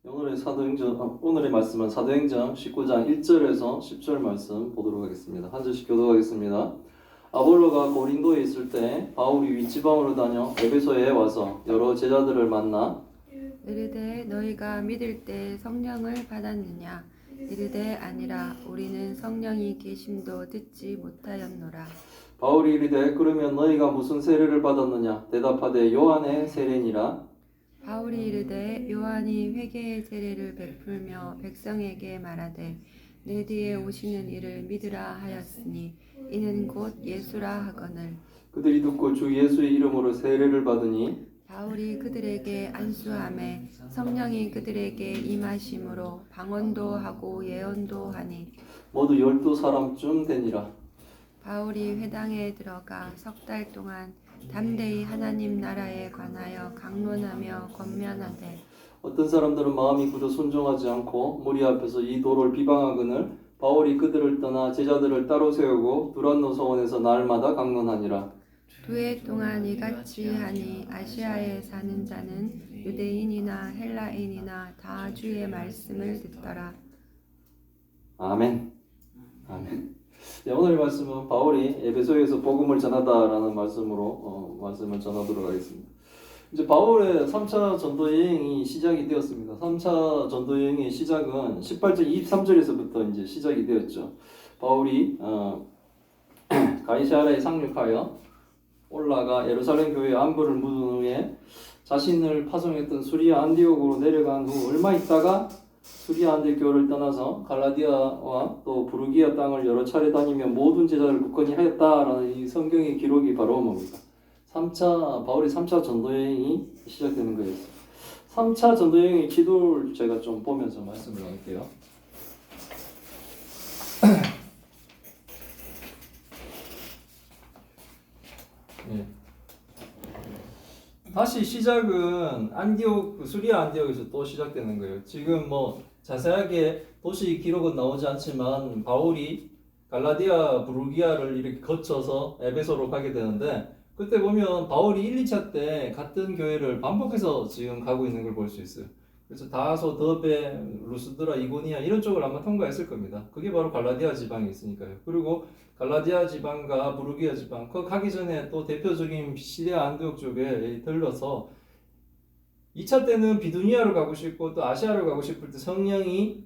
오늘의 말씀은 사도행전 19장 1절에서 10절 말씀 보도록 하겠습니다. 한 절씩 교독하겠습니다. 아볼로가 고린도에 있을 때 바울이 윗지방으로 다녀 에베소에 와서 여러 제자들을 만나 이르되 너희가 믿을 때 성령을 받았느냐? 이르되 아니라 우리는 성령이 계심도 듣지 못하였노라. 바울이 이르되 그러면 너희가 무슨 세례를 받았느냐? 대답하되 요한의 세례니라. 바울이 이르되 요한이 회개의 세례를 베풀며 백성에게 말하되 내 뒤에 오시는 이를 믿으라 하였으니 이는 곧 예수라 하거늘. 그들이 듣고 주 예수의 이름으로 세례를 받으니 바울이 그들에게 안수하매 성령이 그들에게 임하심으로 방언도 하고 예언도 하니 모두 12사람쯤 되니라. 바울이 회당에 들어가 석 달 동안 담대히 하나님 나라에 관하여 강론하며 권면하되 어떤 사람들은 마음이 굳어 순종하지 않고 무리 앞에서 이 도를 비방하거늘 바울이 그들을 떠나 제자들을 따로 세우고 두란노 서원에서 날마다 강론하니라. 두 해 동안 이같이 하니 아시아에 사는 자는 유대인이나 헬라인이나 다 주의 말씀을 듣더라. 아멘. 아멘. 네, 오늘의 말씀은 바울이 에베소에서 복음을 전하다라는 말씀으로 말씀을 전하도록 하겠습니다. 이제 바울의 3차 전도 여행이 시작이 되었습니다. 3차 전도 여행의 시작은 18절 23절에서부터 이제 시작이 되었죠. 바울이 가이사랴에 상륙하여 올라가 예루살렘 교회에 안부를 묻은 후에 자신을 파송했던 수리아 안디옥으로 내려간 후 얼마 있다가 수리아 안디옥 교회를 떠나서 갈라디아와 또 부르기아 땅을 여러 차례 다니며 모든 제자를 굳건히 하였다라는 이 성경의 기록이 바로 뭡니까? 바울의 3차 전도 여행이 시작되는 거였어요. 3차 전도 여행의 기도를 제가 좀 보면서 말씀을 할게요. 네. 다시 시작은 수리아 안디옥에서 또 시작되는 거예요. 지금 뭐 자세하게 도시 기록은 나오지 않지만 바울이 갈라디아, 부르기아를 이렇게 거쳐서 에베소로 가게 되는데 그때 보면 바울이 1, 2차 때 같은 교회를 반복해서 지금 가고 있는 걸 볼 수 있어요. 그래서 다소, 더베, 루스드라, 이고니아 이런 쪽을 아마 통과했을 겁니다. 그게 바로 갈라디아 지방이 있으니까요. 그리고 갈라디아 지방과 부르기아 지방, 그 가기 전에 또 대표적인 시리아 안디옥 쪽에 들러서 2차 때는 비두니아로 가고 싶고 또 아시아로 가고 싶을 때 성령이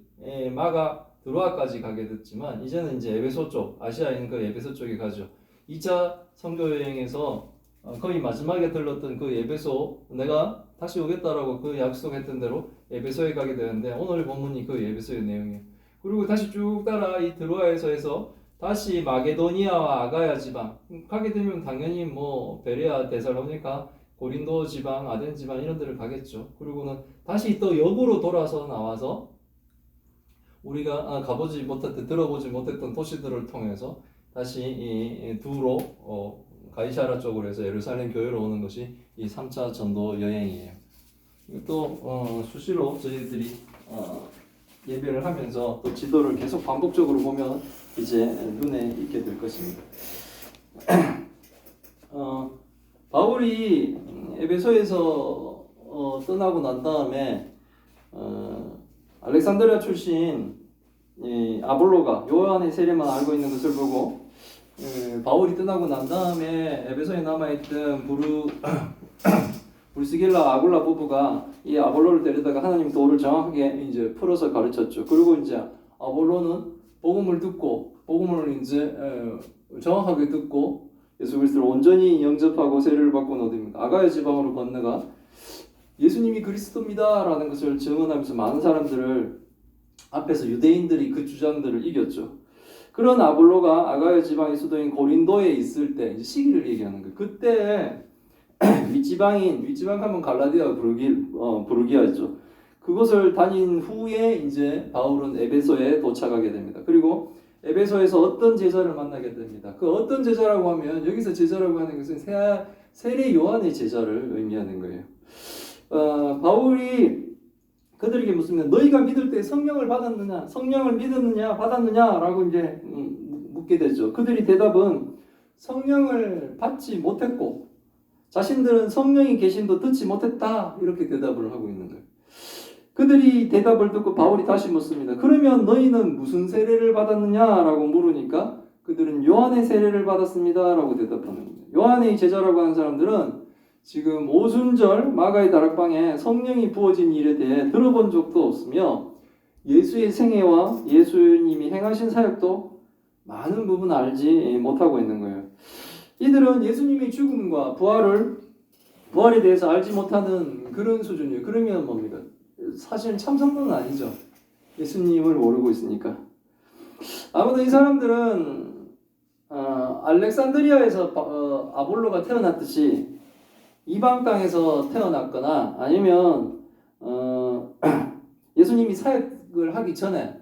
마가 드로아까지 가게 됐지만 이제는 이제 에베소 쪽, 아시아에 있는 그 에베소 쪽에 가죠. 2차 선교 여행에서 거의 마지막에 들렀던 그 에베소, 내가 다시 오겠다라고 그 약속했던 대로 에베소에 가게 되는데 오늘 본문이 그 에베소의 내용이에요. 그리고 다시 쭉 따라 이 드로아에서 해서 다시 마게도니아와 아가야 지방 가게 되면 당연히 뭐 베레아, 데살로니가, 고린도 지방, 아덴 지방 이런 데를 가겠죠. 그리고는 다시 또 역으로 돌아서 나와서 우리가 들어보지 못했던 도시들을 통해서 다시 이 두로 가이사랴 쪽으로 해서 예루살렘 교회로 오는 것이 이 3차 전도 여행이에요. 또 수시로 저희들이 예배를 하면서 또 지도를 계속 반복적으로 보면 이제 눈에 익게 될 것입니다. 바울이 에베소에서 떠나고 난 다음에 알렉산드리아 출신 아볼로가 요한의 세례만 알고 있는 것을 보고 바울이 떠나고 난 다음에 에베소에 남아있던 브리스길라 아굴라 부부가 이 아볼로를 데려다가 하나님 도를 정확하게 이제 풀어서 가르쳤죠. 그리고 이제 아볼로는 복음을 이제 정확하게 듣고 예수 그리스도를 온전히 영접하고 세례를 받고 어디입니까? 아가야 지방으로 건너가 예수님이 그리스도입니다라는 것을 증언하면서 많은 사람들을 앞에서 유대인들이 그 주장들을 이겼죠. 그런 아볼로가 아가야 지방의 수도인 고린도에 있을 때 이제 시기를 얘기하는 거예요. 그때 윗지방 하면 갈라디아, 부르기아죠. 그곳을 다닌 후에 이제 바울은 에베소에 도착하게 됩니다. 그리고 에베소에서 어떤 제자를 만나게 됩니다. 그 어떤 제자라고 하면 여기서 제자라고 하는 것은 세례 요한의 제자를 의미하는 거예요. 바울이 그들에게 묻습니다. 너희가 믿을 때 성령을 받았느냐? 성령을 믿었느냐? 받았느냐? 라고 이제 묻게 되죠. 그들이 대답은 성령을 받지 못했고 자신들은 성령이 계심도 듣지 못했다. 이렇게 대답을 하고 있는 거예요. 그들이 대답을 듣고 바울이 다시 묻습니다. 그러면 너희는 무슨 세례를 받았느냐라고 물으니까 그들은 요한의 세례를 받았습니다 라고 대답하는 겁니다. 요한의 제자라고 하는 사람들은 지금 오순절 마가의 다락방에 성령이 부어진 일에 대해 들어본 적도 없으며 예수의 생애와 예수님이 행하신 사역도 많은 부분 알지 못하고 있는 거예요. 이들은 예수님의 죽음과 부활에 대해서 알지 못하는 그런 수준이에요. 그러면 뭡니까? 사실 참성도는 아니죠. 예수님을 모르고 있으니까. 아무튼 이 사람들은 알렉산드리아에서 아볼로가 태어났듯이 이방 땅에서 태어났거나 아니면 예수님이 사역을 하기 전에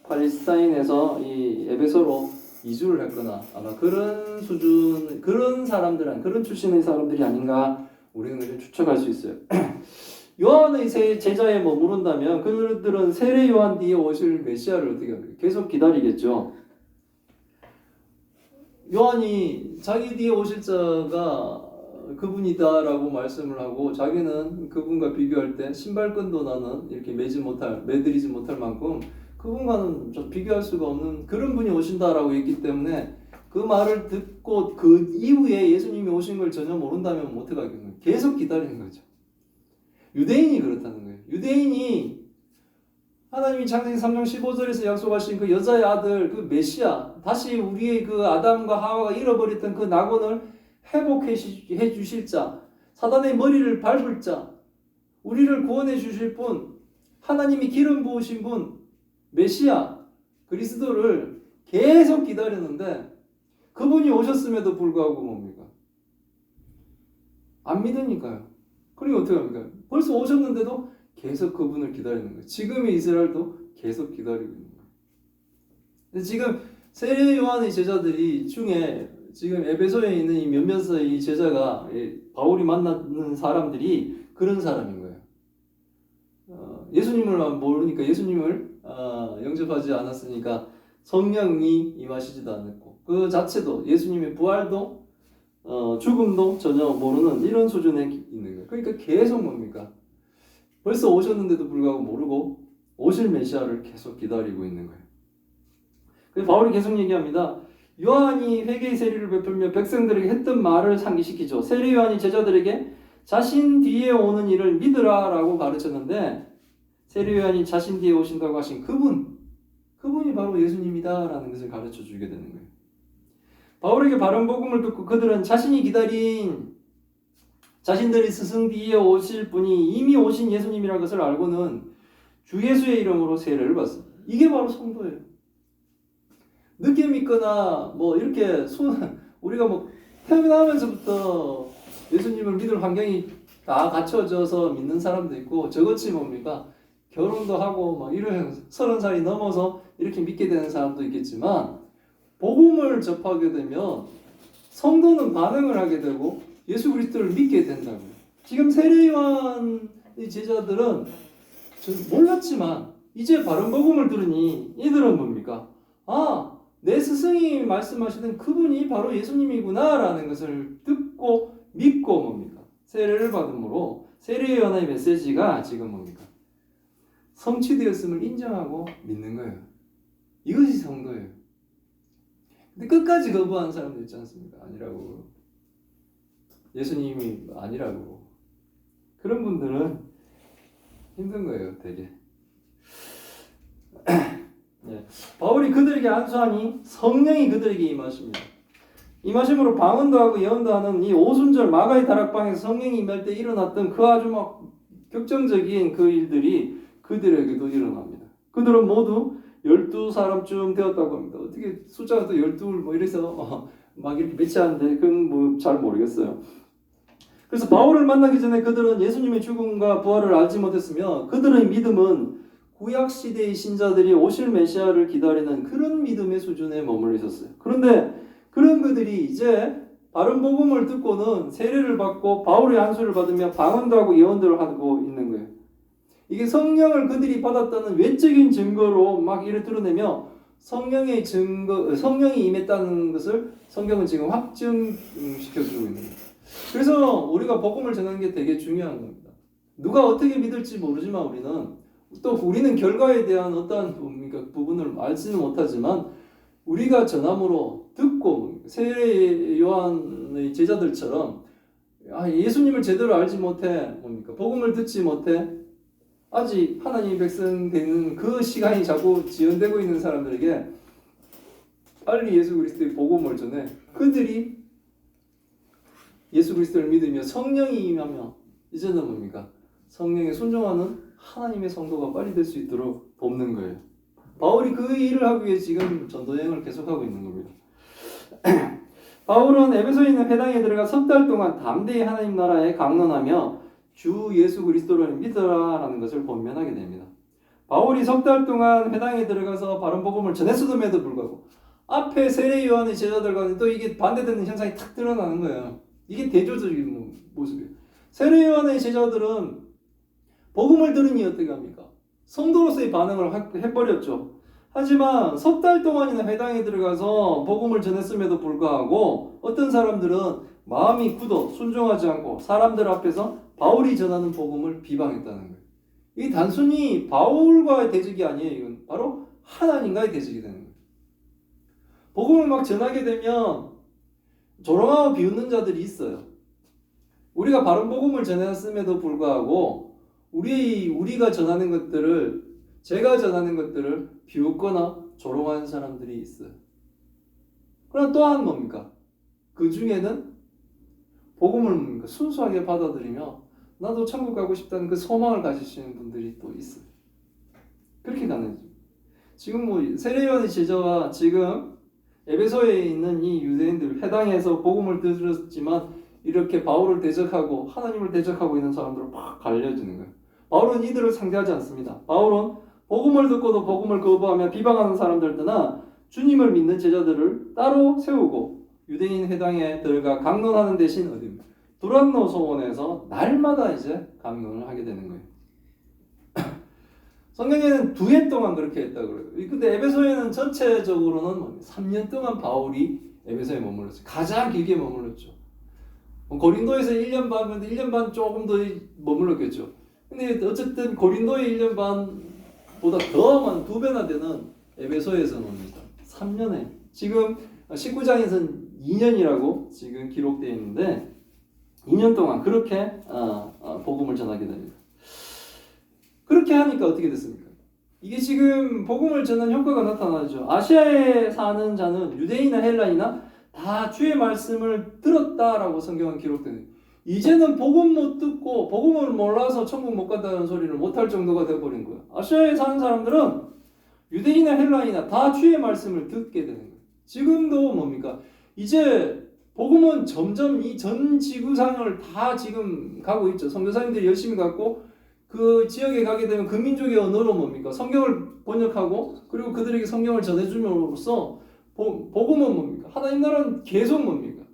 팔레스타인에서 이 에베소로 이주를 했거나 아마 그런 수준, 그런 출신의 사람들이 아닌가 우리는 그렇게 추측할 수 있어요. 요한의 제자에 머무른다면 그들은 세례 요한 뒤에 오실 메시아를 어떻게 합니까? 계속 기다리겠죠. 요한이 자기 뒤에 오실 자가 그분이다라고 말씀을 하고 자기는 그분과 비교할 때 신발끈도 나는 이렇게 매드리지 못할 만큼 그분과는 좀 비교할 수가 없는 그런 분이 오신다라고 했기 때문에 그 말을 듣고 그 이후에 예수님이 오신 걸 전혀 모른다면 어떻게 하겠어요? 계속 기다리는 거죠. 유대인이 그렇다는 거예요. 유대인이 하나님이 창세기 3장 15절에서 약속하신 그 여자의 아들 그 메시아 다시 우리의 그 아담과 하와가 잃어버렸던 그 낙원을 회복해 주실 자, 사단의 머리를 밟을 자, 우리를 구원해 주실 분, 하나님이 기름 부으신 분, 메시아, 그리스도를 계속 기다렸는데 그분이 오셨음에도 불구하고 뭡니까? 안 믿으니까요. 그러니 어떻게 합니까? 벌써 오셨는데도 계속 그분을 기다리는 거예요. 지금의 이스라엘도 계속 기다리고 있는 거예요. 근데 지금 세례 요한의 제자들이 중에 지금 에베소에 있는 이 몇몇의 이 제자가 바울이 만나는 사람들이 그런 사람인 거예요. 예수님을 모르니까 예수님을 영접하지 않았으니까 성령이 임하시지도 않았고 그 자체도 예수님의 부활도 죽음도 전혀 모르는 이런 수준에 있는 거예요. 그러니까 계속 뭡니까? 벌써 오셨는데도 불구하고 모르고 오실 메시아를 계속 기다리고 있는 거예요. 그래서 바울이 계속 얘기합니다. 요한이 회개의 세례를 베풀며 백성들에게 했던 말을 상기시키죠. 세례 요한이 제자들에게 자신 뒤에 오는 일을 믿으라 라고 가르쳤는데 세례 요한이 자신 뒤에 오신다고 하신 그분이 바로 예수님이다 라는 것을 가르쳐 주게 되는 거예요. 바울에게 바른 복음을 듣고 그들은 자신이 기다린 자신들이 스승 뒤에 오실 분이 이미 오신 예수님이라는 것을 알고는 주 예수의 이름으로 세례를 받습니다. 이게 바로 성도예요. 늦게 믿거나 뭐 이렇게 우리가 뭐 태어나면서부터 예수님을 믿을 환경이 다 갖춰져서 믿는 사람도 있고 저것이 뭡니까? 결혼도 하고 막 이런 30살이 넘어서 이렇게 믿게 되는 사람도 있겠지만 복음을 접하게 되면 성도는 반응을 하게 되고 예수 그리스도를 믿게 된다고요. 지금 세례 요한의 제자들은 몰랐지만 이제 바른 복음을 들으니 이들은 뭡니까? 내 스승이 말씀하시는 그분이 바로 예수님이구나 라는 것을 듣고 믿고 뭡니까? 세례를 받음으로 세례 요한의 메시지가 지금 뭡니까? 성취되었음을 인정하고 믿는 거예요. 이것이 성도예요. 근데 끝까지 거부하는 사람도 있지 않습니까? 아니라고. 예수님이 아니라고. 그런 분들은 힘든 거예요, 되게. 네. 바울이 그들에게 안수하니 성령이 그들에게 임하십니다. 임하심으로 방언도 하고 예언도 하는 이 오순절 마가의 다락방에서 성령이 임할 때 일어났던 그 아주 막 격정적인 그 일들이 그들에게도 일어납니다. 그들은 모두 12사람쯤 되었다고 합니다. 어떻게 숫자가 또 12 뭐 이래서 막 이렇게 배치하는데 그건 뭐 잘 모르겠어요. 그래서 바울을 만나기 전에 그들은 예수님의 죽음과 부활을 알지 못했으며 그들의 믿음은 구약시대의 신자들이 오실 메시아를 기다리는 그런 믿음의 수준에 머물러 있었어요. 그런데 그런 그들이 이제 바른 복음을 듣고는 세례를 받고 바울의 안수를 받으며 방언도 하고 예언들을 하고 있는 거예요. 이게 성령을 그들이 받았다는 외적인 증거로 막 이를 드러내며 성령이 임했다는 것을 성경은 지금 확증시켜주고 있는 거예요. 그래서 우리가 복음을 전하는 게 되게 중요한 겁니다. 누가 어떻게 믿을지 모르지만 우리는 결과에 대한 어떠한 부분을 알지는 못하지만 우리가 전함으로 듣고 세례 요한의 제자들처럼 예수님을 제대로 알지 못해 복음을 듣지 못해 아직 하나님의 백성 되는 그 시간이 자꾸 지연되고 있는 사람들에게 빨리 예수 그리스도의 복음을 전해 그들이 예수 그리스도를 믿으며 성령이 임하며 이제는 성령에 순종하는 하나님의 성도가 빨리 될 수 있도록 돕는 거예요. 바울이 그 일을 하기 위해 지금 전도 여행을 계속하고 있는 겁니다. 바울은 에베소에 있는 회당에 들어가 석 달 동안 담대히 하나님 나라에 강론하며 주 예수 그리스도를 믿으라라는 것을 권면하게 됩니다. 바울이 석 달 동안 회당에 들어가서 바른 복음을 전했음에도 불구하고 앞에 세례 요한의 제자들과는 또 이게 반대되는 현상이 탁 드러나는 거예요. 이게 대조적인 모습이에요. 세례 요한의 제자들은 복음을 들으니 어떻게 합니까? 성도로서의 반응을 해버렸죠. 하지만 석 달 동안이나 회당에 들어가서 복음을 전했음에도 불구하고 어떤 사람들은 마음이 굳어 순종하지 않고 사람들 앞에서 바울이 전하는 복음을 비방했다는 거예요. 이 단순히 바울과의 대적이 아니에요. 이건 바로 하나님과의 대적이 되는 거예요. 복음을 막 전하게 되면 조롱하고 비웃는 자들이 있어요. 우리가 바른 복음을 전했음에도 불구하고 우리가 전하는 것들을 제가 전하는 것들을 비웃거나 조롱하는 사람들이 있어요. 그러나 또한 뭡니까? 그 중에는 복음을 순수하게 받아들이며 나도 천국 가고 싶다는 그 소망을 가지시는 분들이 또 있어요. 그렇게 가는 거죠. 지금 세례 요한의 제자와 지금 에베소에 있는 이 유대인들 회당에서 복음을 들었지만 이렇게 바울을 대적하고 하나님을 대적하고 있는 사람들을 막 갈려지는 거예요. 바울은 이들을 상대하지 않습니다. 바울은 복음을 듣고도 복음을 거부하며 비방하는 사람들 뜨나 주님을 믿는 제자들을 따로 세우고 유대인 회당에 들어가 강론하는 대신 어디입니까? 두란노 소원에서 날마다 이제 강론을 하게 되는 거예요. 성경에는 2해 동안 그렇게 했다고 그래요. 근데 에베소에는 전체적으로는 3년 동안 바울이 에베소에 머물렀어요. 가장 길게 머물렀죠. 고린도에서 1년 반인데 1년 반 조금 더 머물렀겠죠. 근데 어쨌든 고린도의 1년 반보다 더 많은 2배나 되는 에베소에서 옵니다. 3년에. 지금 19장에서는 2년이라고 지금 기록되어 있는데 2년 동안 그렇게 복음을 전하게 됩니다. 그렇게 하니까 어떻게 됐습니까? 이게 지금 복음을 전한 효과가 나타나죠. 아시아에 사는 자는 유대인이나 헬라이나 다 주의 말씀을 들었다라고 성경은 기록되는. 이제는 복음 못 듣고 복음을 몰라서 천국 못 간다는 소리를 못할 정도가 돼버린 거예요. 아시아에 사는 사람들은 유대인이나 헬라이나 다 주의 말씀을 듣게 되는 거예요. 지금도 뭡니까? 이제 복음은 점점 이 전 지구상을 다 지금 가고 있죠. 선교사님들이 열심히 갔고 그 지역에 가게 되면 그 민족의 언어로 뭡니까? 성경을 번역하고 그리고 그들에게 성경을 전해줌으로써 복음은 뭡니까? 하나님 나라는 계속 뭡니까?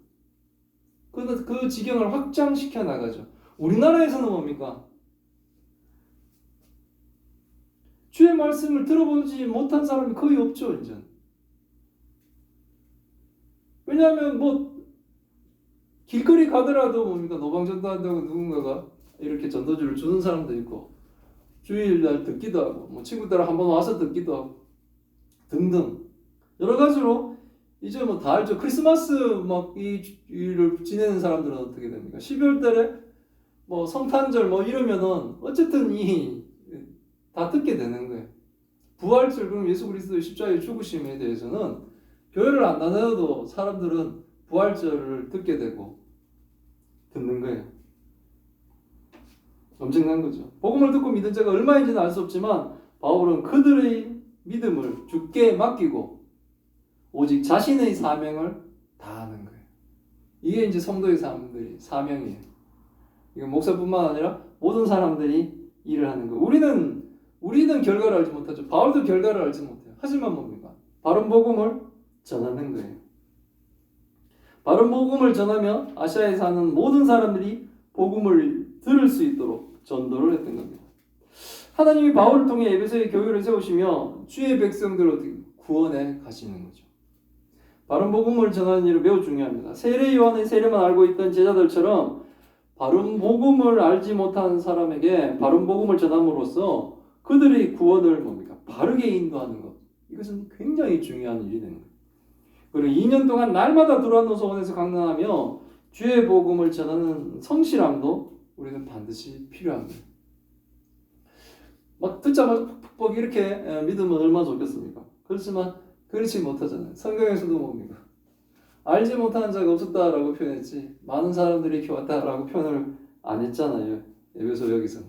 그 지경을 확장시켜 나가죠. 우리나라에서는 뭡니까? 주의 말씀을 들어보지 못한 사람이 거의 없죠, 이제. 왜냐하면 길거리 가더라도 뭡니까? 노방전도한다고 누군가가 이렇게 전도주를 주는 사람도 있고 주일날 듣기도 하고 친구들 한번 와서 듣기도 하고 등등 여러 가지로 이제 다 알죠. 크리스마스 이 일을 지내는 사람들은 어떻게 됩니까? 12월 달에 성탄절 이러면은 어쨌든 다 듣게 되는 거예요. 부활절 그럼 예수 그리스도의 십자가의 죽으심에 대해서는 교회를 안 다녀도 사람들은 부활절을 듣게 되고 듣는 거예요. 엄청난 거죠. 복음을 듣고 믿은 자가 얼마인지는 알 수 없지만 바울은 그들의 믿음을 주께 맡기고 오직 자신의 사명을 다하는 거예요. 이게 이제 성도의 사명이에요. 이건 목사뿐만 아니라 모든 사람들이 일을 하는 거예요. 우리는 결과를 알지 못하죠. 바울도 결과를 알지 못해요. 하지만 뭡니까? 바른 복음을 전하는 거예요. 바른 복음을 전하며 아시아에 사는 모든 사람들이 복음을 들을 수 있도록 전도를 했던 겁니다. 하나님이 바울을 통해 에베소의 교회를 세우시며 주의 백성들을 구원해 가시는 거죠. 바른 복음을 전하는 일은 매우 중요합니다. 세례 요한의 세례만 알고 있던 제자들처럼 바른 복음을 알지 못한 사람에게 바른 복음을 전함으로써 그들의 구원을 뭡니까? 바르게 인도하는 것. 이것은 굉장히 중요한 일이 되는 거예요. 그리고 2년 동안 날마다 두란노 소원에서 강론하며 주의 복음을 전하는 성실함도 우리는 반드시 필요한 거예요. 막 듣자마자 퍽퍽 이렇게 믿으면 얼마나 좋겠습니까? 그렇지만 그렇지 못하잖아요. 성경에서도 뭡니까? 알지 못하는 자가 없었다라고 표현했지 많은 사람들이 이렇게 왔다라고 표현을 안 했잖아요. 에베소 여기서는.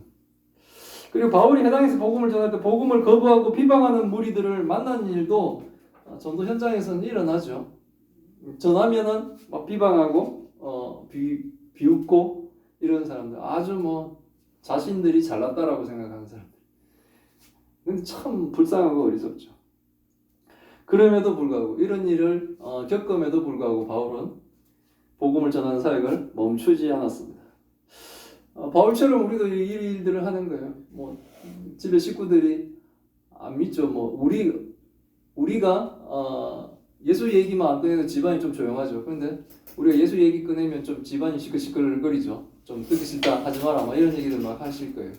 그리고 바울이 해당에서 복음을 전할 때 복음을 거부하고 비방하는 무리들을 만나는 일도 전도 현장에서는 일어나죠. 전하면은 막 비방하고 비웃고 이런 사람들, 아주 뭐 자신들이 잘났다라고 생각하는 사람들. 근데 참 불쌍하고 어리석죠. 그럼에도 불구하고 이런 일을 겪음에도 불구하고 바울은 복음을 전하는 사역을 멈추지 않았습니다. 바울처럼 우리도 이 일들을 하는 거예요. 뭐 집에 식구들이 안 믿죠. 뭐 우리가 예수 얘기만 안 꺼내면 집안이 좀 조용하죠. 그런데 우리가 예수 얘기 꺼내면 좀 집안이 시끌시끌거리죠. 좀 듣기 싫다, 하지 마라, 막 이런 얘기를 막 하실 거예요.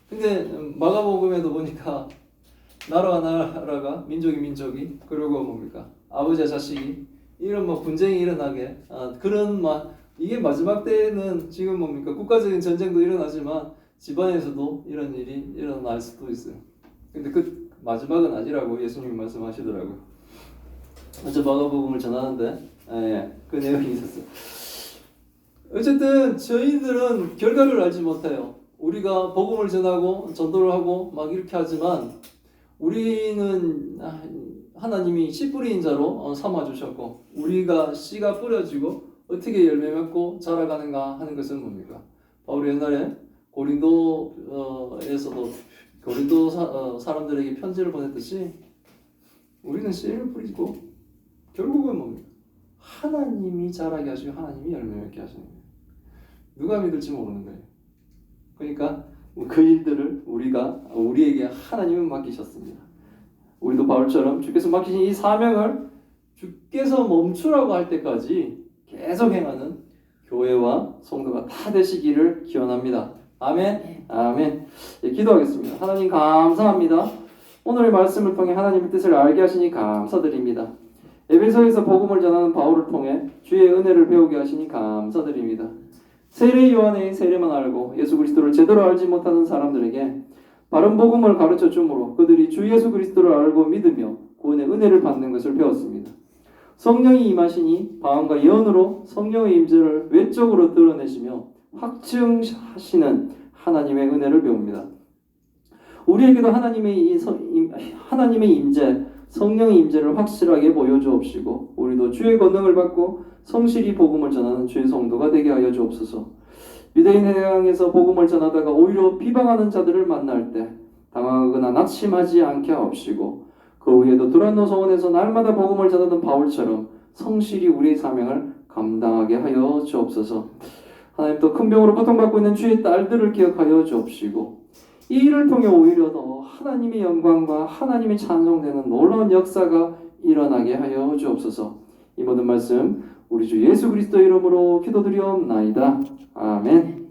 근데 마가복음에도 보니까 나라와 나라가, 민족이, 그리고 뭡니까? 아버지와 자식이 이런 뭐 분쟁이 일어나게 그런 막 이게 마지막 때는 지금 뭡니까? 국가적인 전쟁도 일어나지만 집안에서도 이런 일이 일어날 수도 있어요. 근데 그 마지막은 아니라고 예수님이 말씀하시더라고요. 어제 마가복음을 전하는데 그 내용이 있었어요. 어쨌든 저희들은 결과를 알지 못해요. 우리가 복음을 전하고 전도를 하고 막 이렇게 하지만 우리는 하나님이 씨 뿌린 자로 삼아주셨고 우리가 씨가 뿌려지고 어떻게 열매 맺고 자라가는가 하는 것은 뭡니까? 바울이 옛날에 고린도에서도 고린도 사람들에게 편지를 보냈듯이 우리는 씨를 뿌리고 결국은 뭡니까? 하나님이 자라게 하시고 하나님이 열매 맺게 하시는 거예요. 누가 믿을지 모르는 거예요. 그러니까 그 일들을 우리에게 하나님은 맡기셨습니다. 우리도 바울처럼 주께서 맡기신 이 사명을 주께서 멈추라고 할 때까지 계속 행하는 교회와 성도가 다 되시기를 기원합니다. 아멘. 아멘. 예, 기도하겠습니다. 하나님 감사합니다. 오늘의 말씀을 통해 하나님의 뜻을 알게 하시니 감사드립니다. 에베소에서 복음을 전하는 바울을 통해 주의 은혜를 배우게 하시니 감사드립니다. 세례 요한의 세례만 알고 예수 그리스도를 제대로 알지 못하는 사람들에게 바른 복음을 가르쳐 주므로 그들이 주 예수 그리스도를 알고 믿으며 구원의 은혜를 받는 것을 배웠습니다. 성령이 임하시니 방언과 예언으로 성령의 임재를 외적으로 드러내시며 확증하시는 하나님의 은혜를 배웁니다. 우리에게도 하나님의 임재, 성령의 임재를 확실하게 보여주옵시고 우리도 주의 권능을 받고 성실히 복음을 전하는 주의 성도가 되게 하여 주옵소서. 유대인 회당에서 복음을 전하다가 오히려 비방하는 자들을 만날 때 당황하거나 낙심하지 않게 하옵시고 그 외에도 두란노 소원에서 날마다 복음을 전하던 바울처럼 성실히 우리의 사명을 감당하게 하여 주옵소서. 하나님 또 큰 병으로 고통받고 있는 주의 딸들을 기억하여 주옵시고 이 일을 통해 오히려 더 하나님의 영광과 하나님의 찬송되는 놀라운 역사가 일어나게 하여 주옵소서. 이 모든 말씀 우리 주 예수 그리스도 이름으로 기도드리옵나이다. 아멘.